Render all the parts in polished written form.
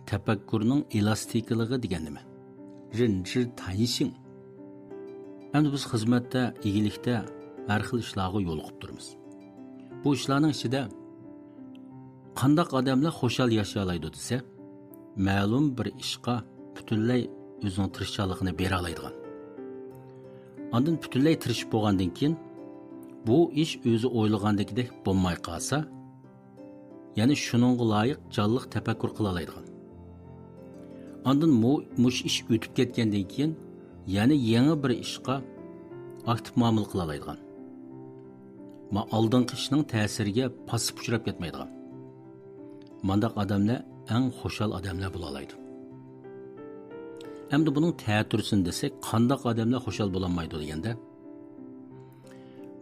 tafakkurning elastikiligi degan nima? Rinchi tanishing. Endi biz xizmatda, igilikda har xil ishlarga yo'liqib turamiz. Bu ishlarning ichida qandaq odamlar xo'shal yashay oladi desa, ma'lum bir ishga butunlay o'zining tirishchiligini bera oladigan. Ondan butunlay tirishib bo'lgandan keyin bu ish o'zi o'ylagandagidek bo'lmay qolsa, ya'ni shuningga loyiq jonliq tafakkur qila oladigan. Ondan mush ish o'tib ketgandan keyin ya'ni yangi bir ishga aktiv muomala qila oladigan. Ma oldingi ishning ta'siriga pasib uchrab ketmaydigan. Mandaq odamlar eng xo'shal odamlar bo'la oladi. Endi buning ta'tirsin desak, qandaq odamlar xo'shal bo'la olmaydi deganda,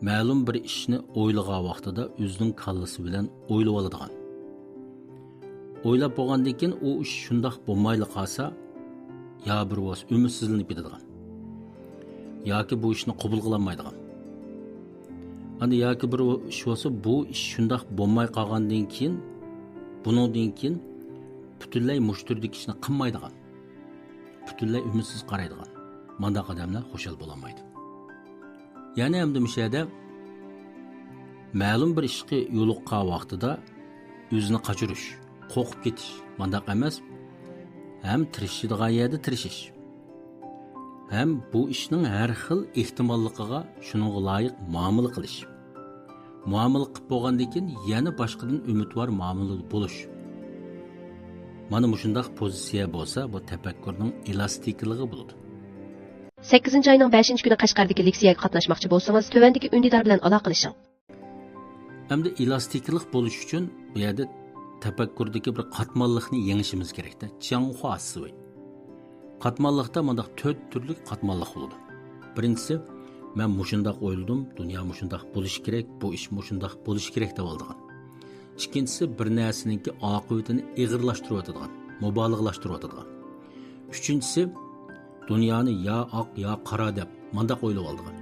ma'lum bir ishni o'ylagan vaqtida o'zining kallasi bilan o'ylab oladigan. O'ylab bo'lgandan keyin u ish shundoq bo'lmayli qolsa, yo bir vos umidsizlanib ketadigan. Yoki bu ishni qabul qila olmaydigan. Endi yoki bir ish bo'lsa, bu ish shundoq bo'lmay qolgandan keyin buningdan keyin butunlay mushturdek ishni qilmaydigan. Butunlay umidsiz qaraydigan. Mandaq odamlar xo'shal bo'la olmaydi. Ya'ni hamda mishada ma'lum bir ishga yo'liqqan vaqtida o'zini qochirish, qo'rqib ketish, mandaq emas, ham tirishadigan yerda tirishish. Ham bu ishning har xil ehtimolligiga shuningga loyiq muomala qilish. Muomala qilib bo'lgandan keyin yana boshqadan umidvor muomala bo'lish. Mana shundaq pozitsiya bo'lsa, bu tafakkurning elastikligi bo'ladi. 8 ayning 5-kuni Qashqardagi leksiyaga qatnashmoqchi bo'lsangiz, tövəndəki ündidar bilan aloqalashing. Hamda elastiklik bo'lish uchun bu yerda tafakkurdagi bir qatmanlikni yengishimiz kerakda. Jianhua sivay. Qatmanlikda mandaq 4 turli qatmanlik bo'ladi. Birinchisi, men mushundaq o'yladim, dunyo mushundaq bo'lish kerak, bu ish mushundaq bo'lish kerak deb oldigan. İkincisi, bir narsaningki oqibatini ig'irlashtirib o'tadigan, mubolag'alashtirib o'tadigan. Uchinchisi, dunyoni yo oq yo qora deb mandaq o'ylab oldigan.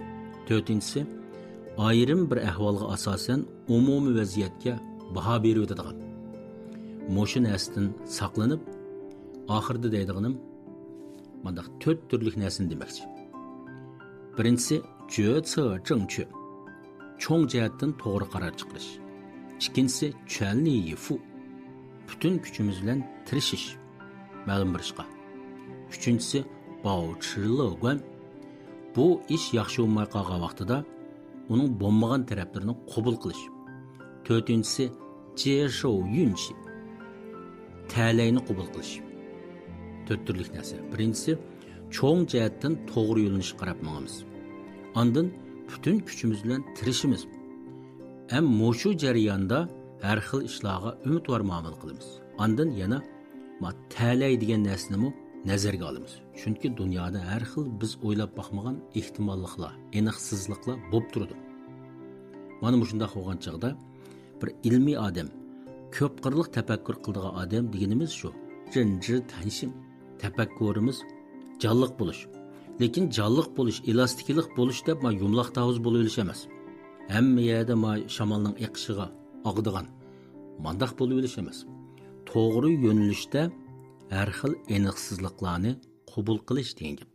To'rtinchisi, ayrim bir ahvolga asosan umumiy vaziyatga baho berib o'tadigan. Mushu narsadan saqlanib, oxirida deydiganim mandaq 4 turli narsani demoqchi. Birinchisi, juetse zhengque. Cho'ng jihatdan to'g'ri qaror chiqarish. İkincisi, çuanli yifu. Bütün gücümüz bilan tirishish. Ma'lum bir ishga. Üçüncüsü, baochi leguan. Bu ish yaxshi bo'lmay qolgan vaqtida uning bo'lmagan taraflarini qabul qilish. To'rtinchisi, jieshou yunqi. Ta'layni qabul qilish. 4 turli narsa. Birinchisi, cho'ng jihatdan to'g'ri yo'linish qarab mangamiz. Ondan bütün gücümüz bilan tirishimiz. Hem mushu jarayonda har xil ishlarga umidvor muomala qilamiz. Ondan yana ta'lay degan narsani nazarga olamiz. Chunki dunyoda har xil biz o'ylab baxmagan ehtimolliklar, aniqsizliklar bo'lib turadi. Mana shunday bo'lgan chaqda bir ilmiy odam, ko'p qirliq tafakkur qiladigan odam deganimiz shu. Rinchi tanishing. Tafakkurimiz jonliq bo'lish. Lekin jonliq bo'lish, elastiklik bo'lish deb yumloq tavuz bo'lish emas. Hamma yerda shamolning eqishiga og'digan mandaq bo'lib olish emas. To'g'ri yo'nalishda har xil aniqsizliklarni qabul qilish degan gap.